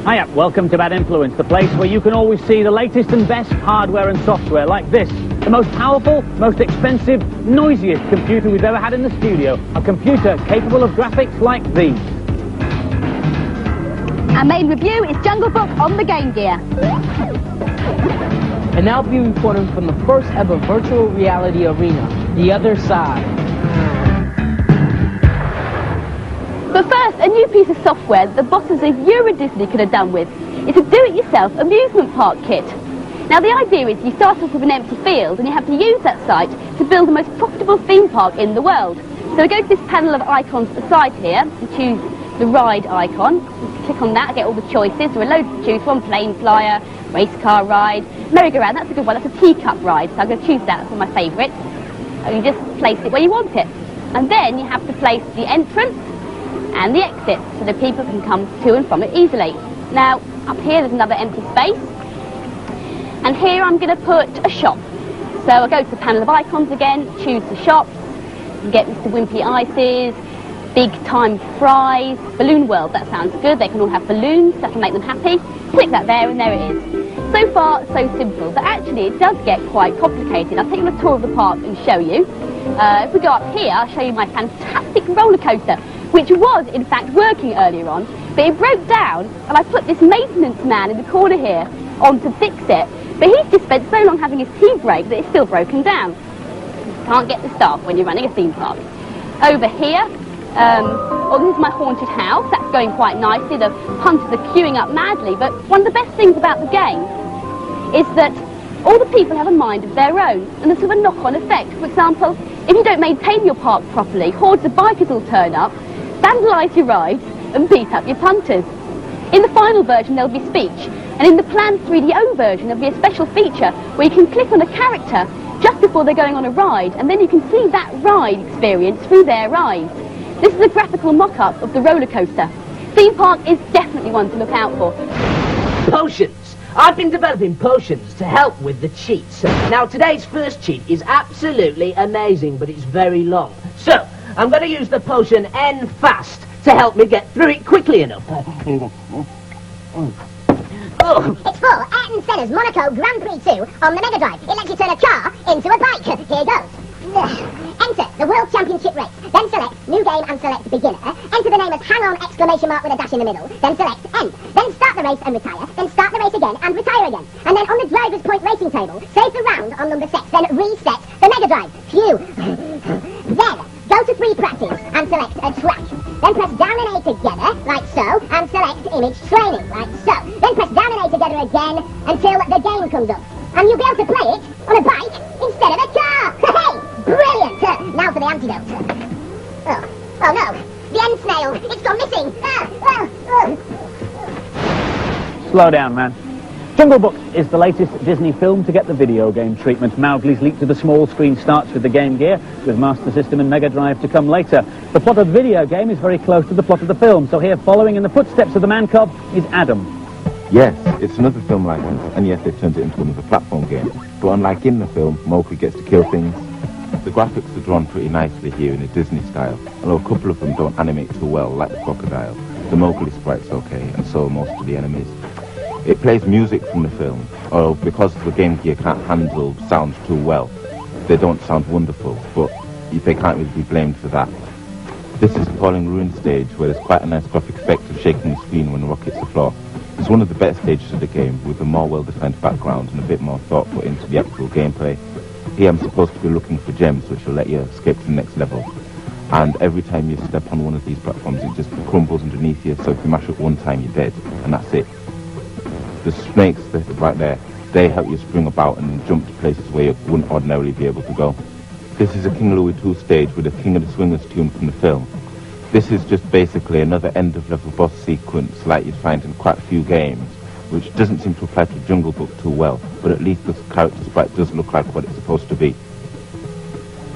Hiya, welcome to Bad Influence, the place where you can always see the latest and best hardware and software like this. The most powerful, most expensive, noisiest computer we've ever had in the studio. A computer capable of graphics like these. Our main review is Jungle Book on the Game Gear. And I'll be reporting from the first ever virtual reality arena, The Other Side. But first, a new piece of software that the bosses of Euro Disney could have done with is a do-it-yourself amusement park kit. Now the idea is you start off with an empty field and you have to use that site to build the most profitable theme park in the world. So we go to this panel of icons at the side here and choose the ride icon. Click on that, get all the choices. There are loads to choose from: plane flyer, race car ride, merry-go-round. That's a good one. That's a teacup ride, so I'm going to choose that. That's one of my favourites. And you just place it where you want it. And then you have to place the entrance and the exit so that people can come to and from it easily. Now, up here there's another empty space. And here I'm going to put a shop. So I'll go to the panel of icons again, choose the shops, and get Mr. Wimpy Ices, Big Time Fries, Balloon World. That sounds good. They can all have balloons. That can make them happy. Click that there and there it is. So far, so simple. But actually, it does get quite complicated. I'll take you on a tour of the park and show you. If we go up here, I'll show you my fantastic roller coaster, which was, in fact, working earlier on. But it broke down, and I put this maintenance man in the corner here on to fix it. But he's just spent so long having his tea break that it's still broken down. You can't get the staff when you're running a theme park. Over here, this is my haunted house. That's going quite nicely. The hunters are queuing up madly. But one of the best things about the game is that all the people have a mind of their own, and there's sort of a knock-on effect. For example, if you don't maintain your park properly, hordes of bikers will turn up, vandalise your rides, and beat up your punters. In the final version, there'll be speech, and in the planned 3DO version, there'll be a special feature where you can click on a character just before they're going on a ride, and then you can see that ride experience through their eyes. This is a graphical mock-up of the roller coaster. Theme park is definitely one to look out for. Potions. I've been developing potions to help with the cheats. Now, today's first cheat is absolutely amazing, but it's very long. So, I'm going to use the potion N Fast to help me get through it quickly enough. It's for Ayrton Senna's Monaco Grand Prix 2 on the Mega Drive. It lets you turn a car into a bike. Here goes. Enter the World Championship race. Then select New Game and select Beginner. Enter the name as Hang On exclamation mark with a dash in the middle. Then select End. Then start the race and retire. Then start the race again and retire again. And then on the driver's point racing table, save the round on number 6. Then reset the Mega Drive. Phew. Then go to free practice and select a track. Then press down and A together, like so, and select image training, like so. Then press down and A together again until the game comes up. And you'll be able to play it on a bike instead of a car. Hey, brilliant! Now for the antidote. Oh no, the end snail, it's gone missing. Slow down, man. Jungle Book is the latest Disney film to get the video game treatment. Mowgli's leap to the small screen starts with the Game Gear, with Master System and Mega Drive to come later. The plot of the video game is very close to the plot of the film, so here, following in the footsteps of the man cub, is Adam. Yes, it's another film license, and yes, they've turned it into another platform game. But unlike in the film, Mowgli gets to kill things. The graphics are drawn pretty nicely here in a Disney style, although a couple of them don't animate too well, like the crocodile. The Mowgli sprite's okay, and so are most of the enemies. It plays music from the film, although because the Game Gear can't handle sounds too well, they don't sound wonderful, but they can't really be blamed for that. This is the Falling Ruin stage, where there's quite a nice graphic effect of shaking the screen when the rock hits the floor. It's one of the better stages of the game, with a more well-defined background and a bit more thought put into the actual gameplay. Here I'm supposed to be looking for gems, which will let you escape to the next level. And every time you step on one of these platforms, it just crumbles underneath you, so if you mash it one time, you're dead, and that's it. The snakes that are right there, they help you spring about and jump to places where you wouldn't ordinarily be able to go. This is a King Louis II stage with a King of the Swingers tune from the film. This is just basically another end-of-level boss sequence like you'd find in quite a few games, which doesn't seem to apply to Jungle Book too well, but at least the character sprite does look like what it's supposed to be.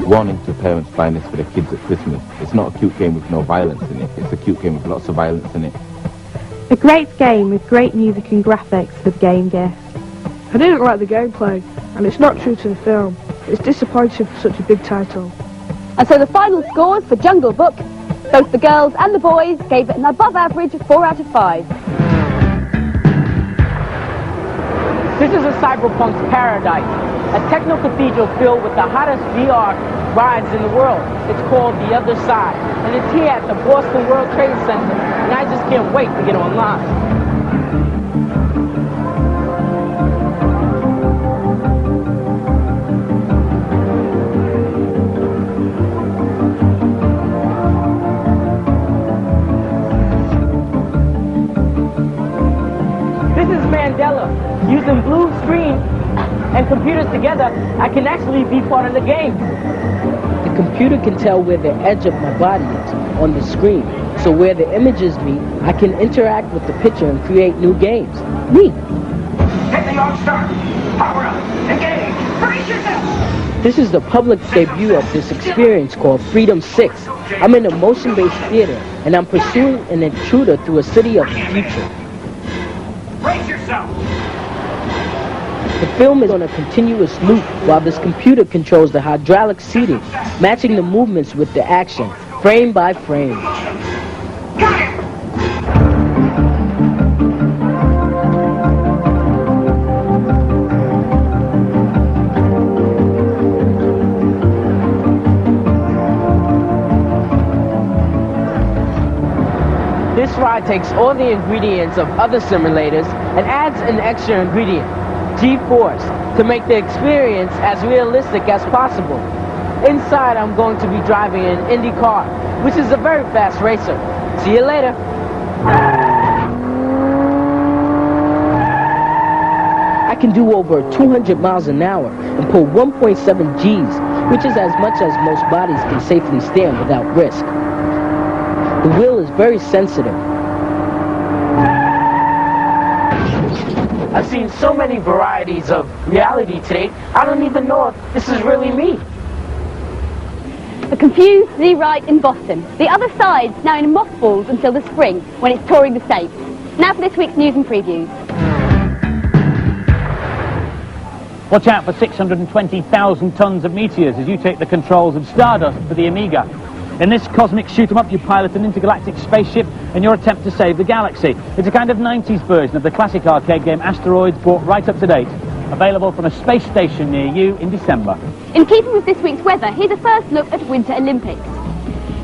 Warning to parents buying this for their kids at Christmas. It's not a cute game with no violence in it, it's a cute game with lots of violence in it. A great game with great music and graphics for the Game Gear. I didn't like the gameplay, and it's not true to the film. It's disappointing for such a big title. And so the final scores for Jungle Book, both the girls and the boys gave it an above average 4 out of 5. This is a cyberpunk's paradise, a techno cathedral filled with the hottest VR rides in the world. It's called The Other Side, and it's here at the Boston World Trade Center, and I just can't wait to get online. Using blue screen and computers together, I can actually be part of the game. The computer can tell where the edge of my body is on the screen. So where the images meet, I can interact with the picture and create new games. Neat. Hit the Yorkshire. Power up. Engage. Brace yourself. This is the public debut of this experience called Freedom 6. I'm in a motion-based theater, and I'm pursuing an intruder through a city of the future. Brace yourself. The film is on a continuous loop while this computer controls the hydraulic seating, matching the movements with the action, frame by frame. Got him. This ride takes all the ingredients of other simulators and adds an extra ingredient, G-Force, to make the experience as realistic as possible. Inside, I'm going to be driving an Indy car, which is a very fast racer. See you later. I can do over 200 miles an hour and pull 1.7 Gs, which is as much as most bodies can safely stand without risk. The wheel is very sensitive. I've seen so many varieties of reality today, I don't even know if this is really me. The confused Z-Ride in Boston. The Other Side's now in mothballs until the spring, when it's touring the States. Now for this week's news and previews. Watch out for 620,000 tons of meteors as you take the controls of Stardust for the Amiga. In this cosmic shoot-'em-up, you pilot an intergalactic spaceship in your attempt to save the galaxy. It's a kind of 90s version of the classic arcade game Asteroids, brought right up to date. Available from a space station near you in December. In keeping with this week's weather, here's a first look at Winter Olympics.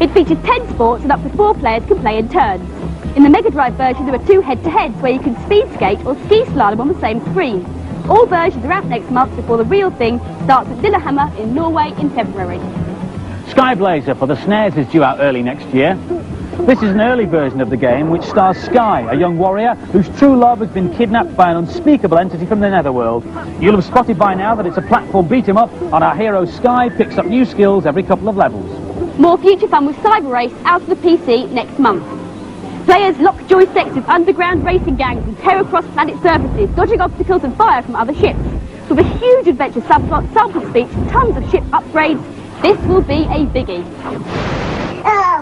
It features 10 sports and up to 4 players can play in turns. In the Mega Drive version, there are 2 head-to-heads where you can speed skate or ski slalom on the same screen. All versions are out next month before the real thing starts at Lillehammer in Norway in February. Skyblazer for the SNES is due out early next year. This is an early version of the game which stars Sky, a young warrior whose true love has been kidnapped by an unspeakable entity from the netherworld. You'll have spotted by now that it's a platform beat-em-up, and our hero Sky picks up new skills every couple of levels. More future fun with Cyber Race out of the PC next month. Players lock joysticks with underground racing gangs and tear across planet surfaces, dodging obstacles and fire from other ships. With a huge adventure subplot, sample speech, tons of ship upgrades, this will be a biggie. Oh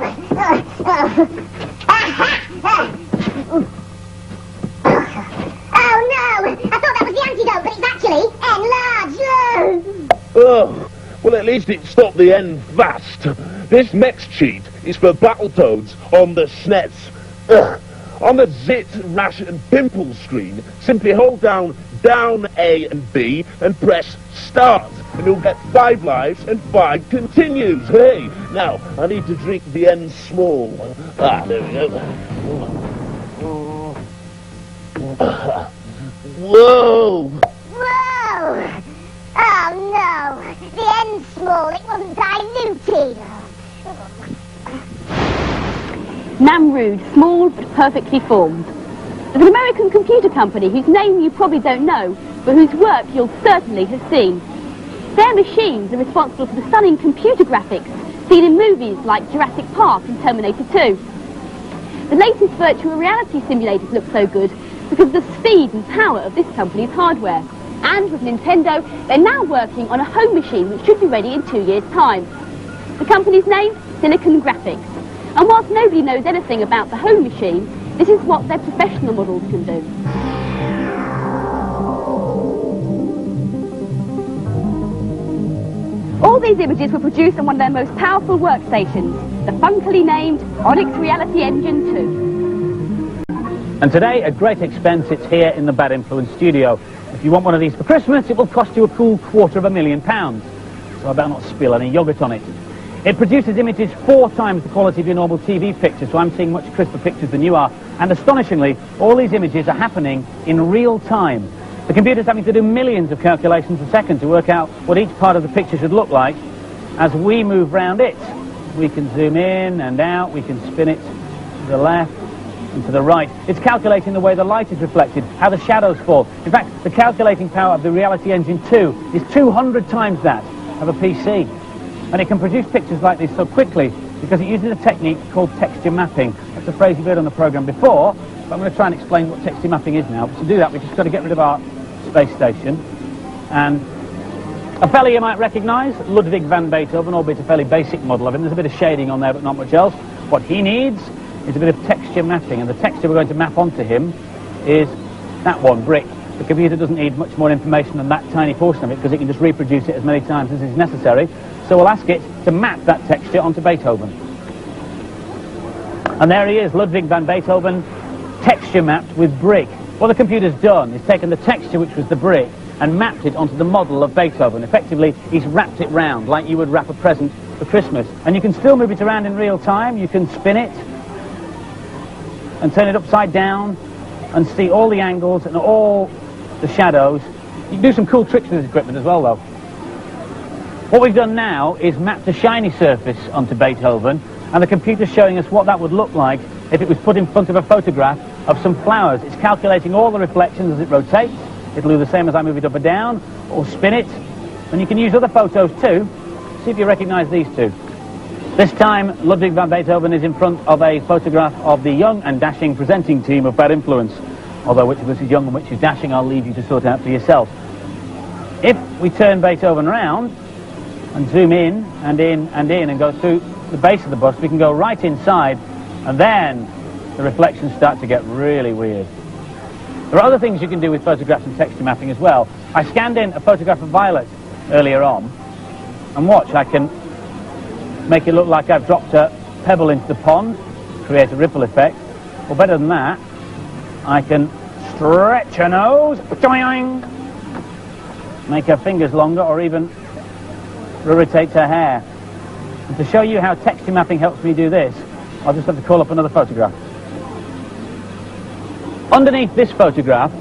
no! I thought that was the antidote, but it's actually enlarged! Oh, well at least it stopped the end fast. This next cheat is for Battletoads on the SNES. On the Zit, Rash and Pimple screen, simply hold down A and B and press Start, and you'll get 5 lives and 5 continues. Hey, now I need to drink the N small. There we go. Whoa! Whoa! Oh no! The N small, it wasn't diluted! Namrud, small but perfectly formed. There's an American computer company whose name you probably don't know, but whose work you'll certainly have seen. Their machines are responsible for the stunning computer graphics seen in movies like Jurassic Park and Terminator 2. The latest virtual reality simulators look so good because of the speed and power of this company's hardware. And with Nintendo, they're now working on a home machine which should be ready in 2 years' time. The company's name? Silicon Graphics. And whilst nobody knows anything about the home machine, this is what their professional models can do. All these images were produced on one of their most powerful workstations, the funkily named Onyx Reality Engine 2. And today, at great expense, it's here in the Bad Influence studio. If you want one of these for Christmas, it will cost you a cool £250,000. So I better not spill any yoghurt on it. It produces images 4 times the quality of your normal TV picture, so I'm seeing much crisper pictures than you are. And astonishingly, all these images are happening in real time. The computer's having to do millions of calculations a second to work out what each part of the picture should look like as we move round it. We can zoom in and out, we can spin it to the left and to the right. It's calculating the way the light is reflected, how the shadows fall. In fact, the calculating power of the Reality Engine 2 is 200 times that of a PC. And it can produce pictures like this so quickly because it uses a technique called texture mapping. That's a phrase you've heard on the programme before, but I'm going to try and explain what texture mapping is now. But to do that, we've just got to get rid of our space station. And a fella you might recognise, Ludwig van Beethoven, albeit a fairly basic model of him. There's a bit of shading on there, but not much else. What he needs is a bit of texture mapping, and the texture we're going to map onto him is that one, brick. The computer doesn't need much more information than that tiny portion of it because it can just reproduce it as many times as is necessary. So we'll ask it to map that texture onto Beethoven. And there he is, Ludwig van Beethoven, texture mapped with brick. What the computer's done is taken the texture, which was the brick, and mapped it onto the model of Beethoven. Effectively, he's wrapped it round like you would wrap a present for Christmas. And you can still move it around in real time. You can spin it and turn it upside down and see all the angles and all the shadows. You can do some cool tricks with this equipment as well, though. What we've done now is mapped a shiny surface onto Beethoven, and the computer's showing us what that would look like if it was put in front of a photograph of some flowers. It's calculating all the reflections as it rotates. It'll do the same as I move it up or down, or spin it. And you can use other photos too. See if you recognise these two. This time, Ludwig van Beethoven is in front of a photograph of the young and dashing presenting team of Bad Influence. Although which of us is young and which is dashing, I'll leave you to sort out for yourself. If we turn Beethoven around and zoom in and in and in and go through the base of the bust, we can go right inside, and then the reflections start to get really weird. There are other things you can do with photographs and texture mapping as well. I scanned in a photograph of Violet earlier on, and watch, I can make it look like I've dropped a pebble into the pond, create a ripple effect, or better than that, I can stretch her nose, make her fingers longer, or even rotate her hair. And to show you how texture mapping helps me do this, I'll just have to call up another photograph. Underneath this photograph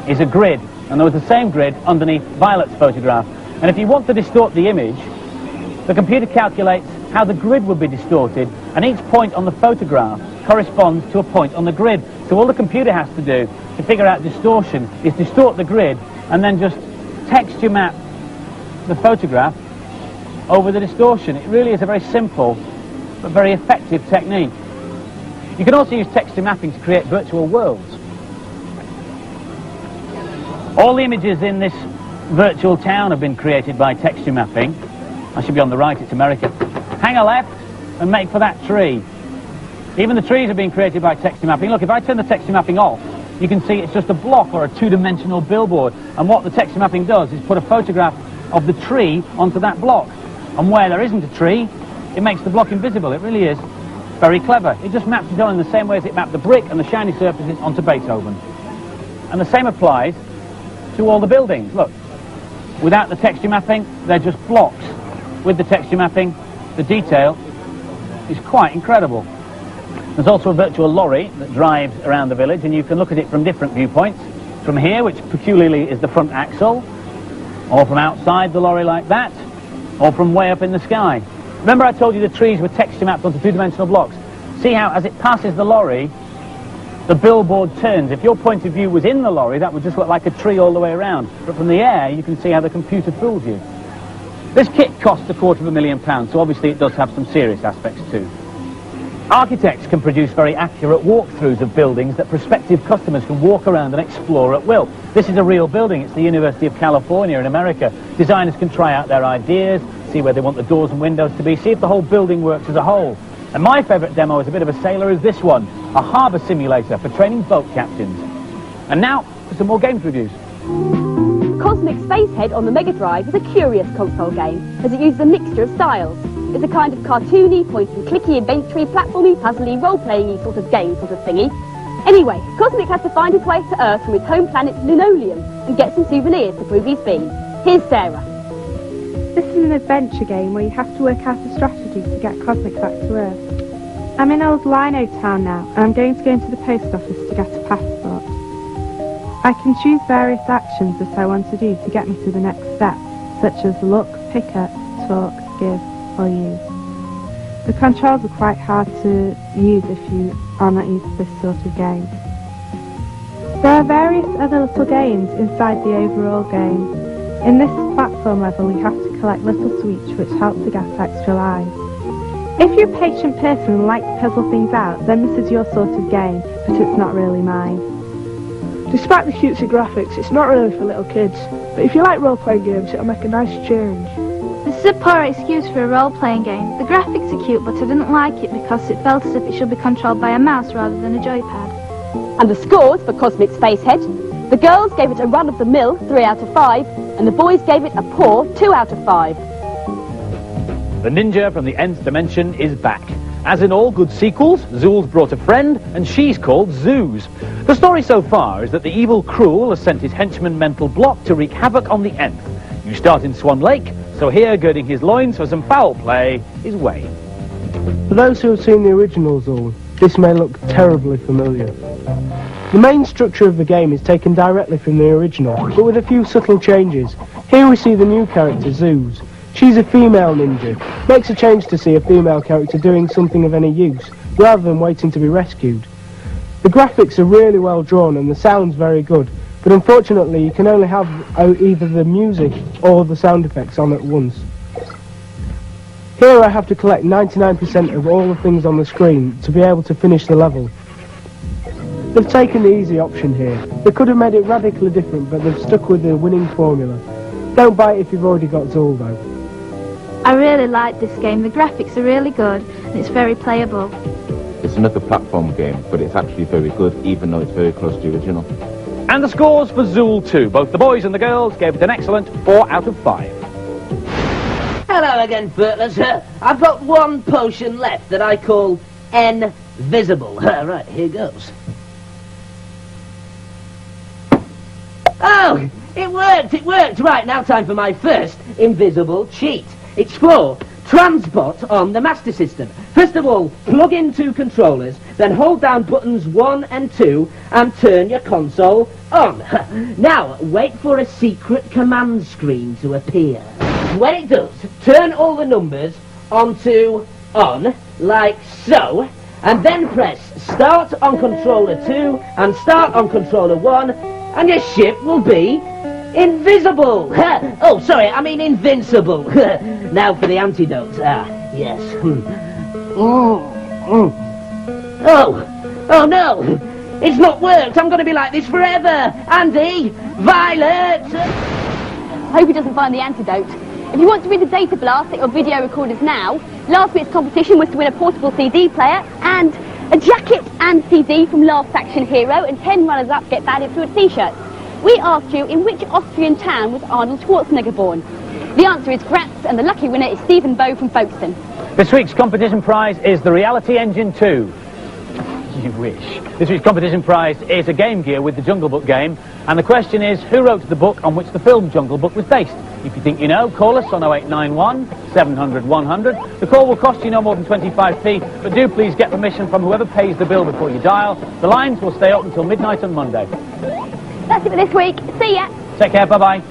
is a grid, and there was the same grid underneath Violet's photograph. And if you want to distort the image, the computer calculates how the grid would be distorted, and each point on the photograph corresponds to a point on the grid. So all the computer has to do to figure out distortion is distort the grid and then just texture map the photograph over the distortion. It really is a very simple but very effective technique. You can also use texture mapping to create virtual worlds. All the images in this virtual town have been created by texture mapping. I should be on the right, it's America. Hang a left and make for that tree. Even the trees are being created by texture mapping. Look, if I turn the texture mapping off, you can see it's just a block or a two-dimensional billboard. And what the texture mapping does is put a photograph of the tree onto that block. And where there isn't a tree, it makes the block invisible. It really is very clever. It just maps it on in the same way as it mapped the brick and the shiny surfaces onto Beethoven. And the same applies to all the buildings. Look, without the texture mapping, they're just blocks. With the texture mapping, the detail is quite incredible. There's also a virtual lorry that drives around the village, and you can look at it from different viewpoints. From here, which peculiarly is the front axle, or from outside the lorry like that, or from way up in the sky. Remember I told you the trees were texture mapped onto two-dimensional blocks? See how as it passes the lorry, the billboard turns. If your point of view was in the lorry, that would just look like a tree all the way around. But from the air, you can see how the computer fools you. This kit costs £250,000, so obviously it does have some serious aspects too. Architects can produce very accurate walkthroughs of buildings that prospective customers can walk around and explore at will. This is a real building. It's the University of California in America. Designers can try out their ideas, see where they want the doors and windows to be, see if the whole building works as a whole. And my favourite demo as a bit of a sailor is this one, a harbour simulator for training boat captains. And now for some more games reviews. Cosmic Spacehead on the Mega Drive is a curious console game, as it uses a mixture of styles. It's a kind of cartoony, point-and-clicky, adventure-y, platformy, puzzly, role-playing-y sort of game sort of thingy. Anyway, Cosmic has to find his way to Earth from his home planet Linoleum and get some souvenirs to prove he's been. Here's Sarah. This is an adventure game where you have to work out a strategy to get Cosmic back to Earth. I'm in Old Lino Town now, and I'm going to go into the post office to get a passport. I can choose various actions that I want to do to get me to the next step, such as look, pick up, talk, give, or use. The controls are quite hard to use if you are not used to this sort of game. There are various other little games inside the overall game. In this platform level you have to collect little sweets which help to get extra lives. If you're a patient person and like to puzzle things out, then this is your sort of game, but it's not really mine. Despite the cutesy graphics, it's not really for little kids, but if you like role-playing games, it'll make a nice change. This is a poor excuse for a role-playing game. The graphics are cute, but I didn't like it because it felt as if it should be controlled by a mouse rather than a joypad. And the scores for Cosmic's Spacehead. The girls gave it a run-of-the-mill 3 out of 5, and the boys gave it a poor 2 out of 5. The ninja from the nth dimension is back. As in all good sequels, Zool's brought a friend, and she's called Zoos. The story so far is that the evil Cruel has sent his henchman Mental Block to wreak havoc on the nth. You start in Swan Lake, so here, girding his loins for some foul play, is Wayne. For those who have seen the original Zool, this may look terribly familiar. The main structure of the game is taken directly from the original, but with a few subtle changes. Here we see the new character, Zoos. She's a female ninja. Makes a change to see a female character doing something of any use, rather than waiting to be rescued. The graphics are really well drawn and the sound's very good, but unfortunately you can only have either the music or the sound effects on at once. Here I have to collect 99% of all the things on the screen to be able to finish the level. They've taken the easy option here. They could have made it radically different, but they've stuck with the winning formula. Don't buy it if you've already got Zool though. I really like this game. The graphics are really good and it's very playable. It's another platform game, but it's actually very good, even though it's very close to the original. And the scores for Zool 2. Both the boys and the girls gave it an excellent 4 out of 5. Hello again, Furtlers. I've got one potion left that I call Invisible. Right, here goes. Oh, it worked. Right, now time for my first invisible cheat. Explore Transport on the Master System. First of all, plug in 2 controllers, then hold down buttons 1 and 2 and turn your console on. Now, wait for a secret command screen to appear. When it does, turn all the numbers onto on, like so, and then press Start on Controller 2 and Start on Controller 1, and your ship will be invisible. Oh, sorry, I mean invincible. Now for the antidote. Yes. Oh no! It's not worked. I'm going to be like this forever. Andy, Violet. I hope he doesn't find the antidote. If you want to win the data blast at your video recorders now, last week's competition was to win a portable CD player and a jacket and CD from Last Action Hero, and 10 runners-up get valid through t-shirts. We asked you, in which Austrian town was Arnold Schwarzenegger born? The answer is Graz, and the lucky winner is Stephen Bow from Folkestone. This week's competition prize is the Reality Engine 2. You wish. This week's competition prize is a Game Gear with the Jungle Book game, and the question is, who wrote the book on which the film Jungle Book was based? If you think you know, call us on 0891 700 100. The call will cost you no more than 25p, but do please get permission from whoever pays the bill before you dial. The lines will stay open until midnight on Monday. That's it for this week. See ya. Take care, bye-bye.